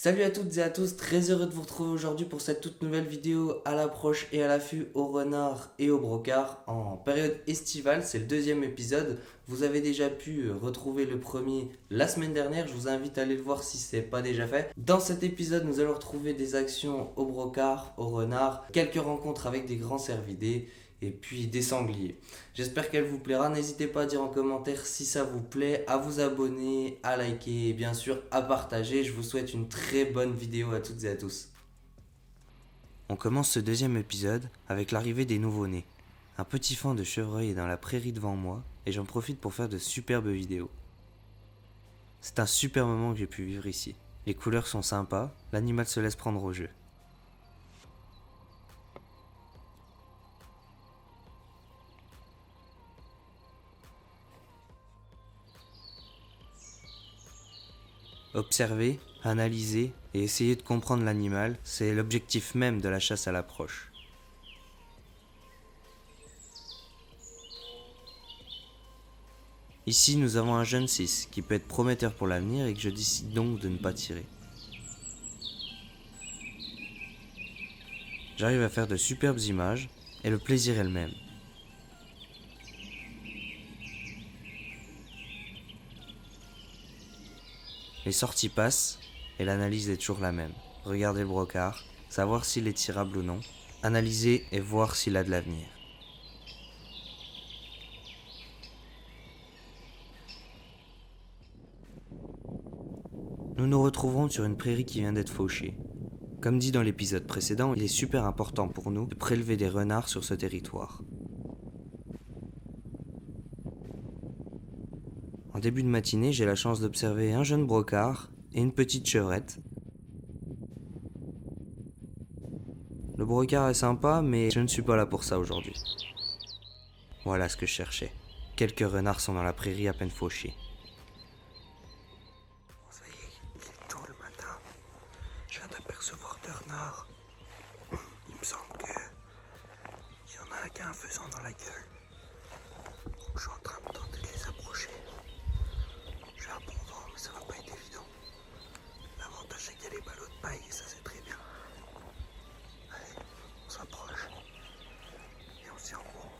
Salut à toutes et à tous, très heureux de vous retrouver aujourd'hui pour cette toute nouvelle vidéo à l'approche et à l'affût au renard et au brocard en période estivale. C'est le deuxième épisode. Vous avez déjà pu retrouver le premier la semaine dernière. Je vous invite à aller le voir si ce n'est pas déjà fait. Dans cet épisode, nous allons retrouver des actions au brocard, au renard, quelques rencontres avec des grands cervidés et puis des sangliers. J'espère qu'elle vous plaira. N'hésitez pas à dire en commentaire si ça vous plaît, à vous abonner, à liker et bien sûr à partager. Je vous souhaite une très bonne vidéo à toutes et à tous. On commence ce deuxième épisode avec l'arrivée des nouveau-nés. Un petit fan de chevreuil est dans la prairie devant moi et j'en profite pour faire de superbes vidéos. C'est un super moment que j'ai pu vivre ici. Les couleurs sont sympas, l'animal se laisse prendre au jeu. Observer, analyser et essayer de comprendre l'animal, c'est l'objectif même de la chasse à l'approche. Ici, nous avons un jeune 6 qui peut être prometteur pour l'avenir et que je décide donc de ne pas tirer. J'arrive à faire de superbes images et le plaisir est le même. Les sorties passent et l'analyse est toujours la même. Regarder le brocard, savoir s'il est tirable ou non, analyser et voir s'il a de l'avenir. Nous nous retrouverons sur une prairie qui vient d'être fauchée. Comme dit dans l'épisode précédent, il est super important pour nous de prélever des renards sur ce territoire. En début de matinée, j'ai la chance d'observer un jeune brocard et une petite chevrette. Le brocard est sympa, mais je ne suis pas là pour ça aujourd'hui. Voilà ce que je cherchais. Quelques renards sont dans la prairie à peine fauchés. Ça y est, il est tôt le matin. Je viens d'apercevoir deux renards. Il me semble qu'il y en a un qui a un faisan dans la gueule. Donc je suis en train de tenter de les approcher. J'ai un bon vent, mais ça va pas être évident. L'avantage c'est qu'il y a les ballots de paille et ça c'est très bien. Allez, on s'approche. Et on s'y en courant.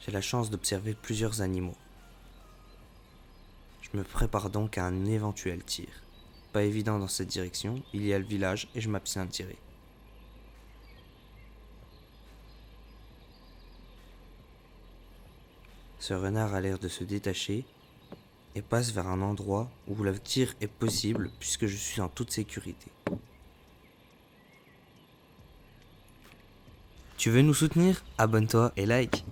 J'ai la chance d'observer plusieurs animaux. Je me prépare donc à un éventuel tir. Pas évident dans cette direction, il y a le village et je m'abstiens de tirer. Ce renard a l'air de se détacher et passe vers un endroit où le tir est possible puisque je suis en toute sécurité. Tu veux nous soutenir? Abonne-toi et like.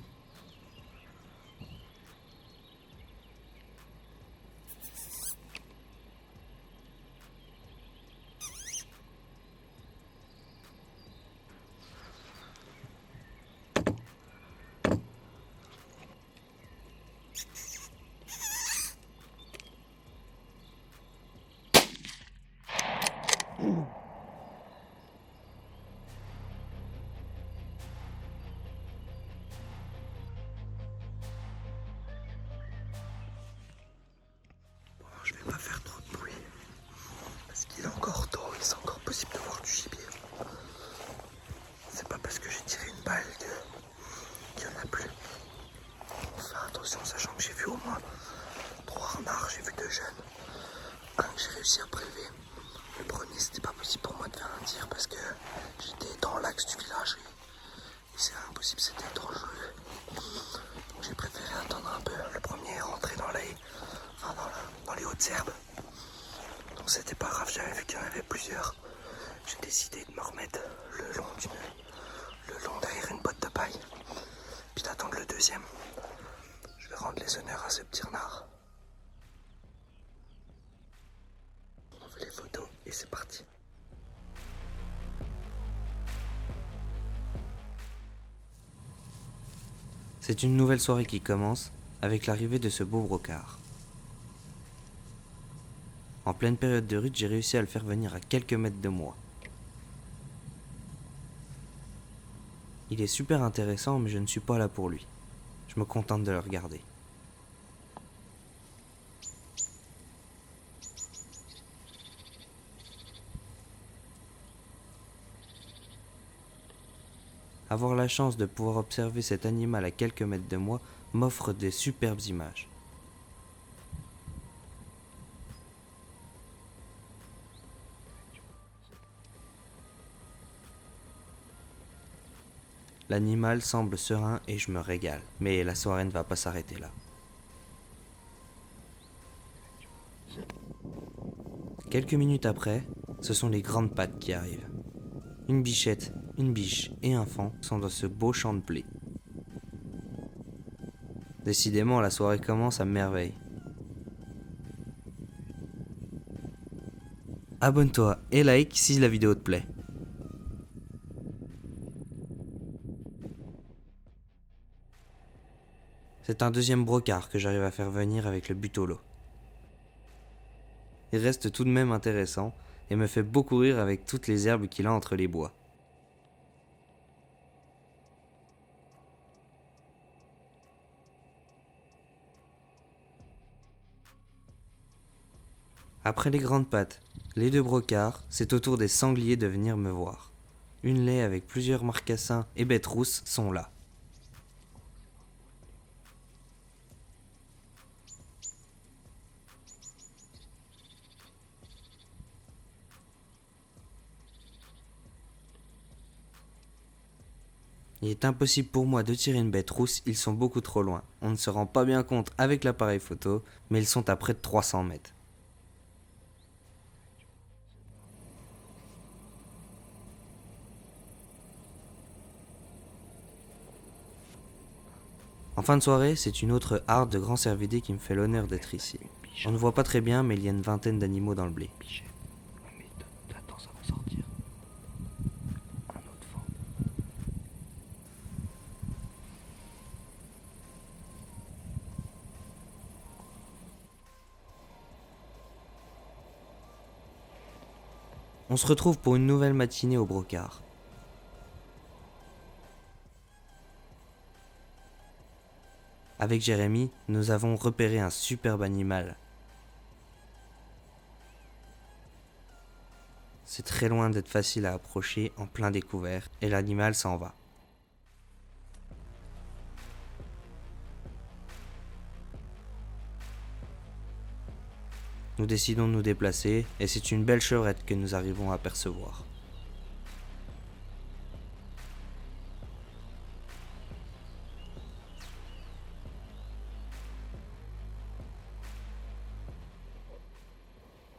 Bon, je vais pas faire trop de bruit. Parce qu'il est encore tôt et c'est encore possible de voir du gibier. C'est pas parce que j'ai tiré une balle qu'il y en a plus. Faut faire attention, sachant que j'ai vu au moins 3 renards, j'ai vu 2 jeunes. Un que j'ai réussi à prélever. Le premier, c'était pas possible pour moi de faire un tir parce que j'étais dans l'axe du village et c'est impossible, c'était dangereux. Donc j'ai préféré attendre un peu. Le premier est rentré dans les hautes herbes. Donc c'était pas grave, j'avais vu qu'il y en avait plusieurs. J'ai décidé de me remettre le long derrière une botte de paille. Puis d'attendre le deuxième. Je vais rendre les honneurs à ce petit renard. On fait les photos et c'est parti. C'est une nouvelle soirée qui commence avec l'arrivée de ce beau brocard. En pleine période de rut, j'ai réussi à le faire venir à quelques mètres de moi. Il est super intéressant, mais je ne suis pas là pour lui. Je me contente de le regarder. Avoir la chance de pouvoir observer cet animal à quelques mètres de moi m'offre des superbes images. L'animal semble serein et je me régale, mais la soirée ne va pas s'arrêter là. Quelques minutes après, ce sont les grandes pattes qui arrivent. Une bichette, une biche et un faon sont dans ce beau champ de blé. Décidément, la soirée commence à merveille. Abonne-toi et like si la vidéo te plaît. C'est un deuxième brocard que j'arrive à faire venir avec le butolo. Il reste tout de même intéressant et me fait beaucoup rire avec toutes les herbes qu'il a entre les bois. Après les grandes pattes, les deux brocards, c'est au tour des sangliers de venir me voir. Une laie avec plusieurs marcassins et bêtes rousses sont là. Il est impossible pour moi de tirer une bête rousse, ils sont beaucoup trop loin. On ne se rend pas bien compte avec l'appareil photo, mais ils sont à près de 300 mètres. En fin de soirée, c'est une autre harde de grands cervidés qui me fait l'honneur d'être ici. On ne voit pas très bien, mais il y a une vingtaine d'animaux dans le blé. Attends, ça va sortir. Un autre vent. On se retrouve pour une nouvelle matinée au brocard. Avec Jérémy, nous avons repéré un superbe animal. C'est très loin d'être facile à approcher en plein découvert et l'animal s'en va. Nous décidons de nous déplacer et c'est une belle chevrette que nous arrivons à apercevoir.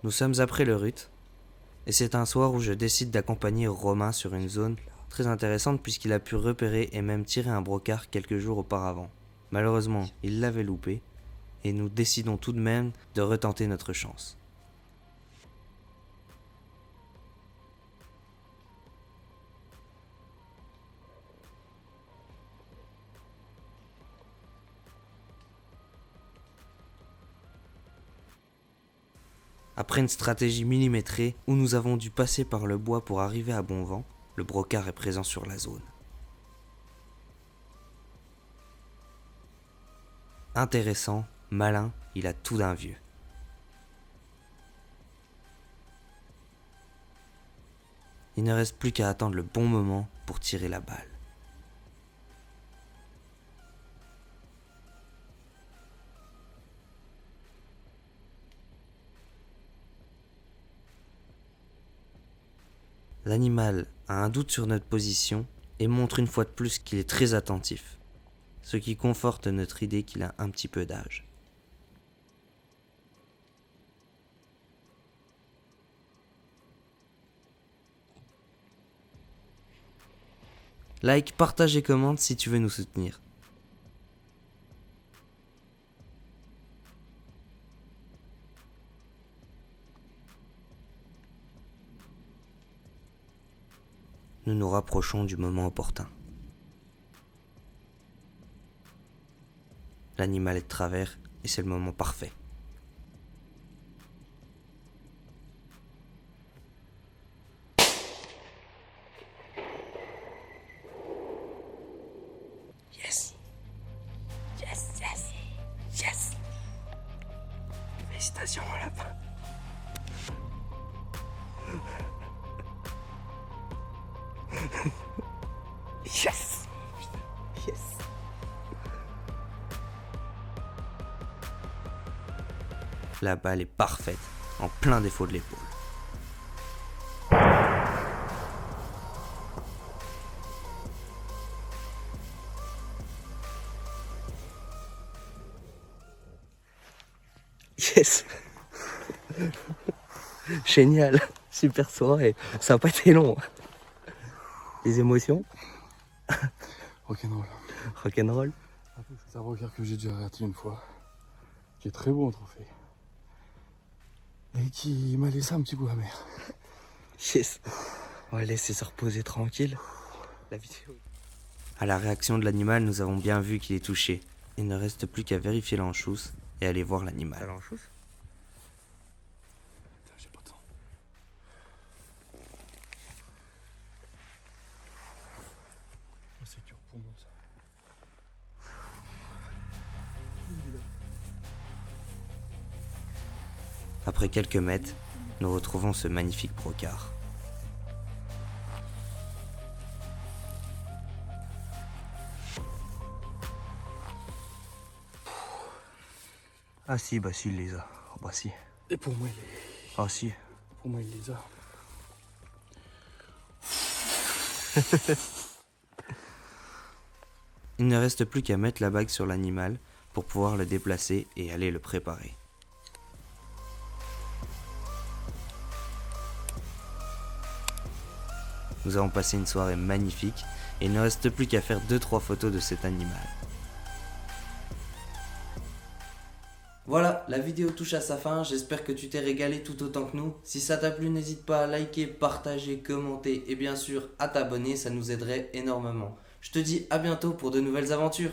Nous sommes après le rut et c'est un soir où je décide d'accompagner Romain sur une zone très intéressante puisqu'il a pu repérer et même tirer un brocard quelques jours auparavant. Malheureusement, il l'avait loupé et nous décidons tout de même de retenter notre chance. Après une stratégie millimétrée où nous avons dû passer par le bois pour arriver à bon vent, le brocard est présent sur la zone. Intéressant, malin, il a tout d'un vieux. Il ne reste plus qu'à attendre le bon moment pour tirer la balle. L'animal a un doute sur notre position et montre une fois de plus qu'il est très attentif, ce qui conforte notre idée qu'il a un petit peu d'âge. Like, partage et commente si tu veux nous soutenir. Nous nous rapprochons du moment opportun. L'animal est de travers et c'est le moment parfait. Vas-y, on lapin. Yes! Yes! La balle est parfaite, en plein défaut de l'épaule. Yes! Génial! Super soirée. Ça n'a pas été long. Les émotions? Rock'n'roll. Rock'n'roll? C'est un rocker que j'ai déjà raté une fois, qui est très beau en trophée, et qui m'a laissé un petit goût amer. Yes! On va laisser se reposer tranquille. La vidéo. À la réaction de l'animal, nous avons bien vu qu'il est touché. Il ne reste plus qu'à vérifier l'anchousse et aller voir l'animal. L'anchousse? Putain, j'ai pas de temps. Oh, c'est dur pour moi ça. Après quelques mètres, nous retrouvons ce magnifique brocard. Ah si, bah si, il les a. Oh, bah si. Et pour moi, Ah si. pour moi, il les a. Il ne reste plus qu'à mettre la bague sur l'animal pour pouvoir le déplacer et aller le préparer. Nous avons passé une soirée magnifique et il ne reste plus qu'à faire 2-3 photos de cet animal. Voilà, la vidéo touche à sa fin, j'espère que tu t'es régalé tout autant que nous. Si ça t'a plu, n'hésite pas à liker, partager, commenter et bien sûr à t'abonner, ça nous aiderait énormément. Je te dis à bientôt pour de nouvelles aventures.